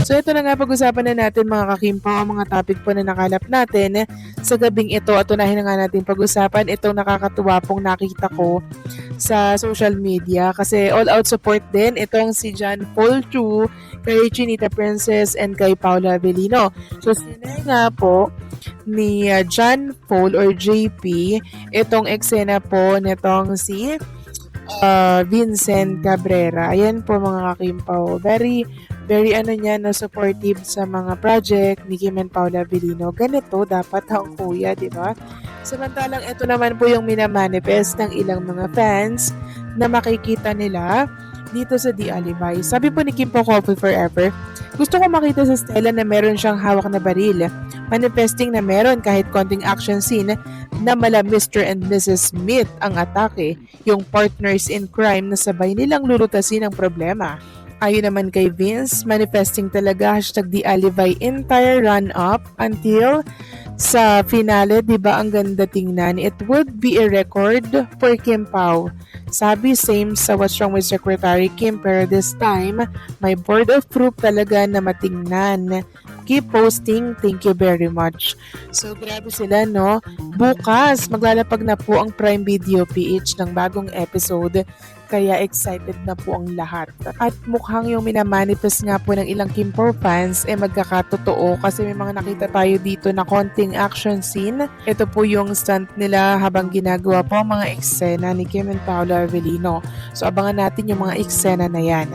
So ito na nga, pag-usapan na natin mga kakimpo ang mga topic po na nakalap natin sa gabing ito, at unahin na nga natin pag-usapan itong nakakatuwa pong nakita ko sa social media, kasi all out support din itong si John Paul Chu kay Chinita Princess and kay Paula Avellino. So sinay nga po ni John Paul or JP itong eksena po nitong si Vincent Cabrera. Ayan po mga kakimpaw, very ano niya na supportive sa mga project ni Kim and Paula Avellino. Ganito dapat ang kuya, di ba? Samantalang ito naman po yung minamanifest ng ilang mga fans na makikita nila dito sa The Alibay. Sabi po ni Kim po, Couple Forever, gusto ko makita sa Stella na meron siyang hawak na baril. Manifesting na meron kahit konting action scene na mala Mr. and Mrs. Smith ang atake, yung partners in crime na sabay nilang lulutasin ang problema. Ayon naman kay Vince, manifesting talaga #The Alibay entire run-up until sa finale, di ba ang ganda tingnan? It would be a record for Kim Pao. Sabi same sa What's Wrong with Secretary Kim, pero this time, may board of proof talaga na matingnan. Keep posting. Thank you very much. So, grabe sila, no? Bukas, maglalapag na po ang Prime Video PH ng bagong episode. Kaya excited na po ang lahat. At mukhang yung minamanifest nga po ng ilang Kimpo fans magkakatotoo, kasi may mga nakita tayo dito na konting action scene. Ito po yung stunt nila habang ginagawa po ang mga eksena ni Kim and Paula Avellino. So abangan natin yung mga eksena na yan.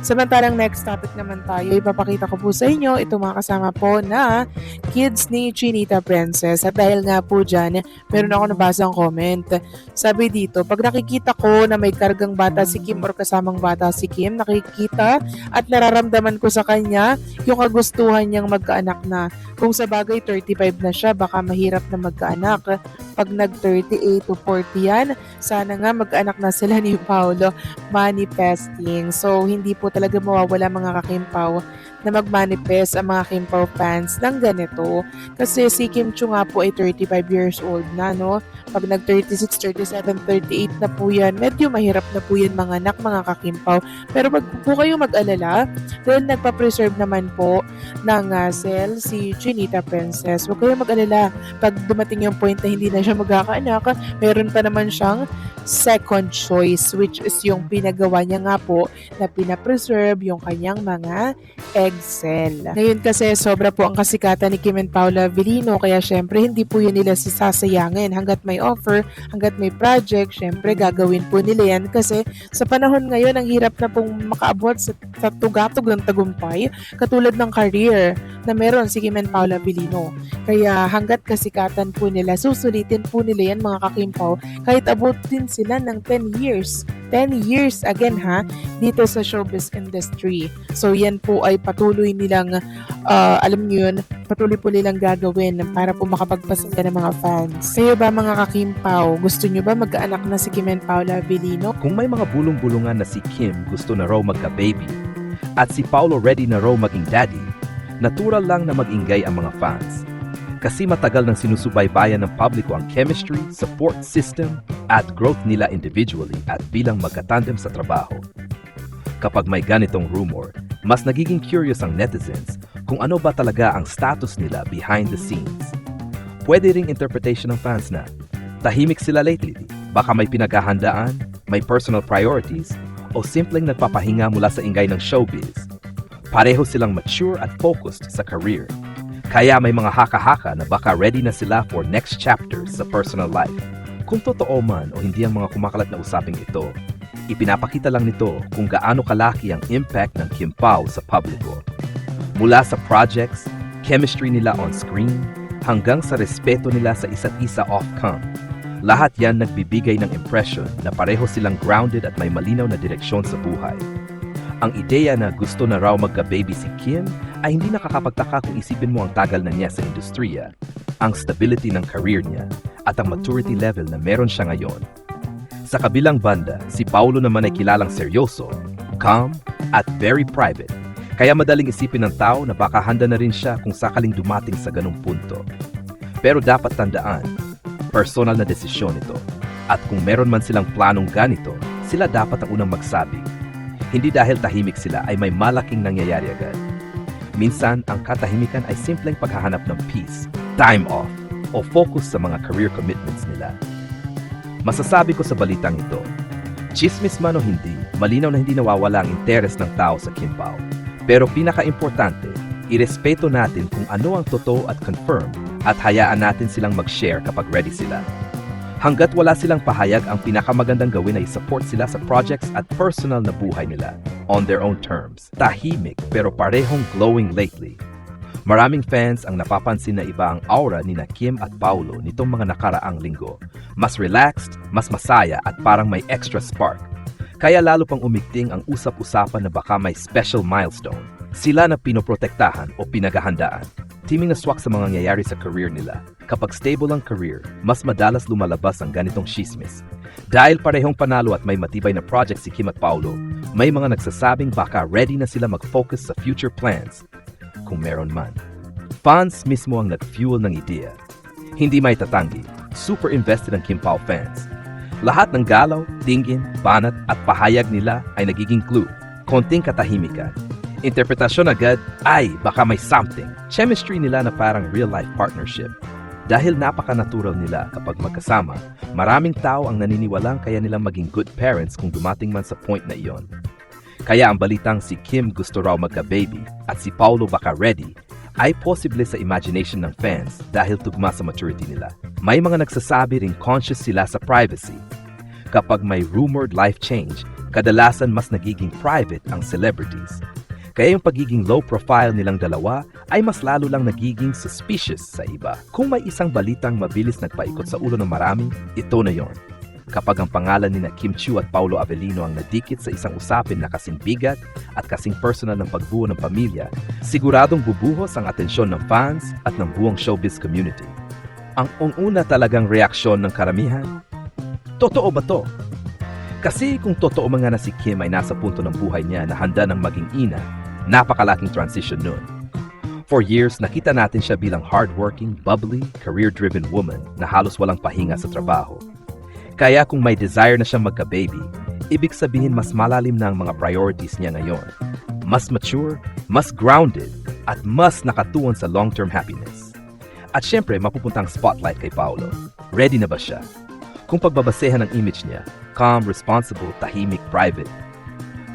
Samantalang next topic naman tayo, ipapakita ko po sa inyo itong mga kasama po na kids ni Chinita Princess. At dahil nga po dyan, meron ako nabasang comment. Sabi dito, pag nakikita ko na may kargang bata si Kim or kasamang bata si Kim, nakikita at nararamdaman ko sa kanya yung kagustuhan niyang magkaanak na. Kung sa bagay 35 na siya, baka mahirap na magkaanak. Pag nag 38 to 40 yan, sana nga magkaanak na sila ni Paolo. Manifesting. So hindi po talaga mawawala mga kakimpaw na mag-manifest ang mga Kimpaw fans ng ganito. Kasi si Kim Chu nga po ay 35 years old na, no? Pag nag 36, 37, 38 na po yan, medyo mahirap na po yan mga anak, mga kakimpaw. Pero wag po kayong mag-alala dahil nagpa-preserve naman po ng cell si Chinita Princess. Huwag kayong mag-alala. Pag dumating yung point na hindi na siya magkakaanak, meron pa naman siyang second choice, which is yung pinagawa niya nga po na pinapreserve yung kanyang mga egg cell. Ngayon kasi sobra po ang kasikatan ni Kim and Paula Avellino, kaya syempre hindi po yun nila sasayangin. Hanggat may offer, hanggat may project, syempre gagawin po nila yan, kasi sa panahon ngayon ang hirap na pong makaabot sa tugatog ng tagumpay katulad ng career na meron si Kim and Paula Avellino. Kaya hanggat kasikatan po nila, susulitin po nila yan mga kakimpaw, kahit abot din sila ng 10 years. 10 years again dito sa showbiz industry. So yan po ay patuloy nilang, alam nyo yun, patuloy po nilang gagawin para po makapagpasaya ng mga fans. Kayo ba mga kakimpaw, gusto nyo ba magkaanak na si Kim and Paula Avellino? Kung may mga bulong-bulungan na si Kim gusto na raw magka-baby at si Paolo ready na raw maging daddy, natural lang na mag-ingay ang mga fans. Kasi matagal nang sinusubaybayan ng publiko ang chemistry, support system, at growth nila individually at bilang magkatandem sa trabaho. Kapag may ganitong rumor, mas nagiging curious ang netizens kung ano ba talaga ang status nila behind the scenes. Pwede ring interpretation ng fans na tahimik sila lately, baka may pinaghahandaan, may personal priorities, o simpleng nagpapahinga mula sa ingay ng showbiz. Pareho silang mature at focused sa career. Kaya may mga haka-haka na baka ready na sila for next chapters sa personal life. Kung totoo man o hindi ang mga kumakalat na usaping ito, ipinapakita lang nito kung gaano kalaki ang impact ng Kim Pao sa publiko. Mula sa projects, chemistry nila on screen, hanggang sa respeto nila sa isa't isa off-cam. Lahat yan nagbibigay ng impression na pareho silang grounded at may malinaw na direksyon sa buhay. Ang ideya na gusto na raw magka-baby si Kim ay hindi nakakapagtaka kung isipin mo ang tagal na niya sa industriya, ang stability ng career niya, at ang maturity level na meron siya ngayon. Sa kabilang banda, si Paolo naman ay kilalang seryoso, calm, at very private. Kaya madaling isipin ng tao na baka handa na rin siya kung sakaling dumating sa ganung punto. Pero dapat tandaan, personal na desisyon ito. At kung meron man silang planong ganito, sila dapat ang unang magsabi. Hindi dahil tahimik sila ay may malaking nangyayari agad. Minsan, ang katahimikan ay simpleng paghahanap ng peace, time off, o focus sa mga career commitments nila. Masasabi ko sa balitang ito, chismis man o hindi, malinaw na hindi nawawala ang interes ng tao sa Kim Pao. Pero pinaka-importante, irespeto natin kung ano ang totoo at confirm at hayaan natin silang mag-share kapag ready sila. Hanggat wala silang pahayag, ang pinakamagandang gawin ay support sila sa projects at personal na buhay nila on their own terms. Tahimik pero parehong glowing lately. Maraming fans ang napapansin na iba ang aura ni na Kim at Paulo nitong mga nakaraang linggo. Mas relaxed, mas masaya at parang may extra spark. Kaya lalo pang umigting ang usap-usapan na baka may special milestone. Sila na pinoprotektahan o pinaghahandaan. Teaming na swak sa mga nangyayari sa career nila. Kapag stable ang career, mas madalas lumalabas ang ganitong chismis. Dahil parehong panalo at may matibay na project si Kim at Paulo, may mga nagsasabing baka ready na sila mag-focus sa future plans. Kung meron man. Fans mismo ang nag-fuel ng ideya. Hindi may tatanggi, super invested ang Kim Pao fans. Lahat ng galaw, tingin, banat at pahayag nila ay nagiging clue. Konting katahimikan. Interpretasyon agad, ay baka may something. Chemistry nila na parang real-life partnership. Dahil napaka-natural nila kapag magkasama, maraming tao ang naniniwalang kaya nilang maging good parents kung dumating man sa point na iyon. Kaya ang balitang si Kim gusto raw magka-baby at si Paulo baka ready ay posible sa imagination ng fans dahil tugma sa maturity nila. May mga nagsasabi ring conscious sila sa privacy. Kapag may rumored life change, kadalasan mas nagiging private ang celebrities. Kaya yung pagiging low profile nilang dalawa ay mas lalo lang nagiging suspicious sa iba. Kung may isang balitang mabilis nagpaikot sa ulo ng marami, ito na yon. Kapag ang pangalan ni na Kim Chiu at Paulo Avellino ang nadikit sa isang usapin na kasing bigat at kasing personal ng pagbuo ng pamilya, siguradong bubuhos ang atensyon ng fans at ng buong showbiz community. Ang una talagang reaksyon ng karamihan, totoo ba to? Kasi kung totoo mga na si Kim ay nasa punto ng buhay niya na handa ng maging ina, napakalaking transition nun. For years, nakita natin siya bilang hardworking, bubbly, career-driven woman na halos walang pahinga sa trabaho. Kaya kung may desire na siyang magka-baby, ibig sabihin mas malalim na ang mga priorities niya ngayon. Mas mature, mas grounded, at mas nakatuon sa long-term happiness. At syempre, mapupunta ang spotlight kay Paulo. Ready na ba siya? Kung pagbabasehan ng image niya, calm, responsible, tahimik, private,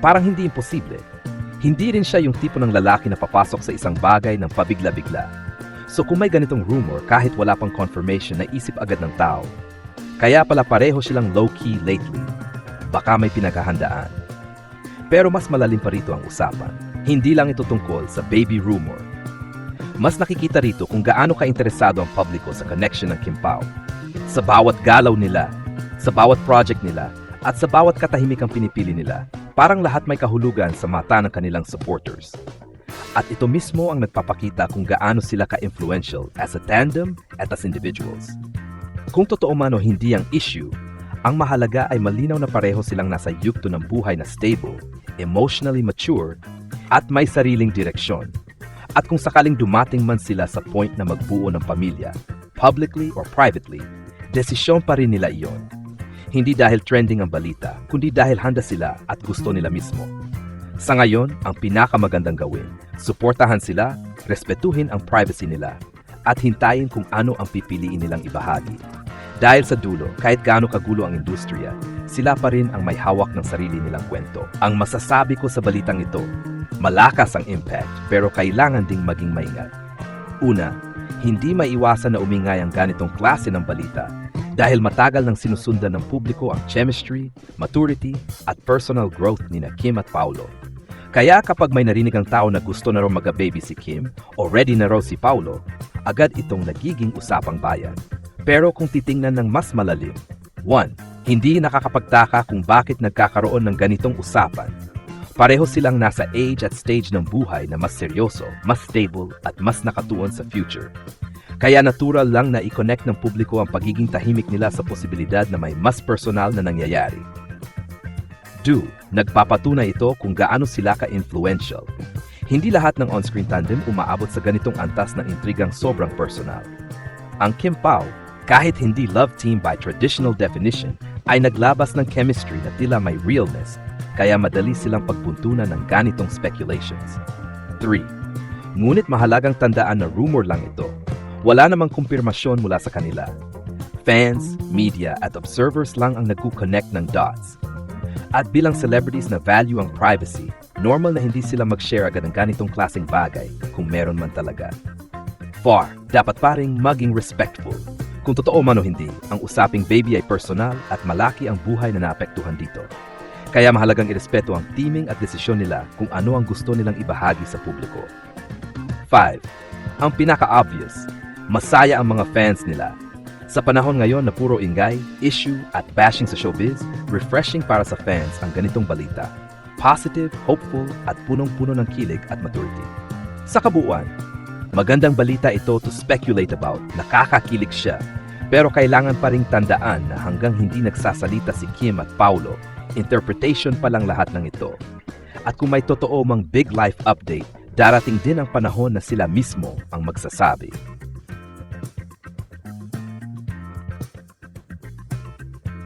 parang hindi imposible. Hindi rin siya yung tipo ng lalaki na papasok sa isang bagay ng pabigla-bigla. So kung may ganitong rumor kahit wala pang confirmation, naisip agad ng tao. Kaya pala pareho silang low-key lately. Baka may pinaghahandaan. Pero mas malalim pa rito ang usapan. Hindi lang ito tungkol sa baby rumor. Mas nakikita rito kung gaano ka-interesado ang publiko sa connection ng Kim Pao. Sa bawat galaw nila, sa bawat project nila, at sa bawat katahimikang pinipili nila, parang lahat may kahulugan sa mata ng kanilang supporters. At ito mismo ang nagpapakita kung gaano sila ka-influential as a tandem at as individuals. Kung totoo man o hindi ang issue, ang mahalaga ay malinaw na pareho silang nasa yugto ng buhay na stable, emotionally mature, at may sariling direksyon. At kung sakaling dumating man sila sa point na magbuo ng pamilya, publicly or privately, desisyon pa rin nila iyon. Hindi dahil trending ang balita, kundi dahil handa sila at gusto nila mismo. Sa ngayon, ang pinakamagandang gawin, suportahan sila, respetuhin ang privacy nila, at hintayin kung ano ang pipiliin nilang ibahagi. Dahil sa dulo, kahit gaano kagulo ang industriya, sila pa rin ang may hawak ng sarili nilang kwento. Ang masasabi ko sa balitang ito, malakas ang impact pero kailangan ding maging maingat. Una, hindi maiwasan na umingay ang ganitong klase ng balita dahil matagal nang sinusundan ng publiko ang chemistry, maturity, at personal growth ni na Kim at Paulo. Kaya kapag may narinig ang tao na gusto na raw magka-baby si Kim o ready na raw si Paulo, agad itong nagiging usapang bayan. Pero kung titingnan ng mas malalim, 1. Hindi nakakapagtaka kung bakit nagkakaroon ng ganitong usapan. Pareho silang nasa age at stage ng buhay na mas seryoso, mas stable, at mas nakatuon sa future. Kaya natural lang na i-connect ng publiko ang pagiging tahimik nila sa posibilidad na may mas personal na nangyayari. 2. Nagpapatunay ito kung gaano sila ka-influential. Hindi lahat ng on-screen tandem umaabot sa ganitong antas ng intrigang sobrang personal. Ang Kim Pao, kahit hindi love team by traditional definition, ay naglabas ng chemistry na tila may realness, kaya madali silang pagbuntunan ng ganitong speculations. 3. Ngunit mahalagang tandaan na rumor lang ito. Wala namang kumpirmasyon mula sa kanila. Fans, media at observers lang ang nagko-connect ng dots. At bilang celebrities na value ang privacy, normal na hindi sila mag-share agad ng ganitong klaseng bagay kung meron man talaga. 4. Dapat pa ring maging respectful. Kung totoo man o hindi, ang usaping baby ay personal at malaki ang buhay na naapektuhan dito. Kaya mahalagang irespeto ang teaming at desisyon nila kung ano ang gusto nilang ibahagi sa publiko. 5. Ang pinaka-obvious, masaya ang mga fans nila. Sa panahon ngayon na puro ingay, issue at bashing sa showbiz, refreshing para sa fans ang ganitong balita. Positive, hopeful at punong-puno ng kilig at maturity. Sa kabuuan, magandang balita ito to speculate about, nakakakilig siya. Pero kailangan pa ring tandaan na hanggang hindi nagsasalita si Kim at Paulo, interpretation pa lang lahat ng ito. At kung may totoo mang big life update, darating din ang panahon na sila mismo ang magsasabi.